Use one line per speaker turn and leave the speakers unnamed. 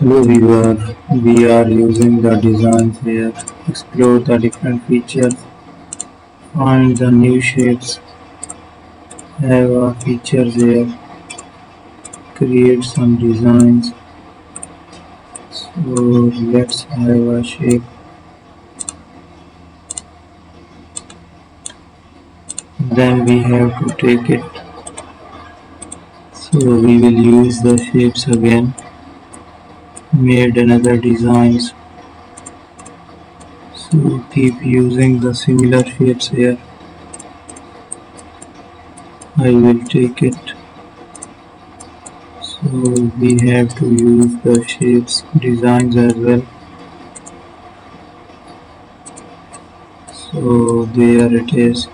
Hello viewer, we are using the designs here, explore the different features, find the new shapes, have a features here, create some designs. So let's have a shape, then we have to take it. So we will use the shapes again, made another designs. So keep using the similar shapes here. I will take it. So we have to use the shapes designs as well. So there it is.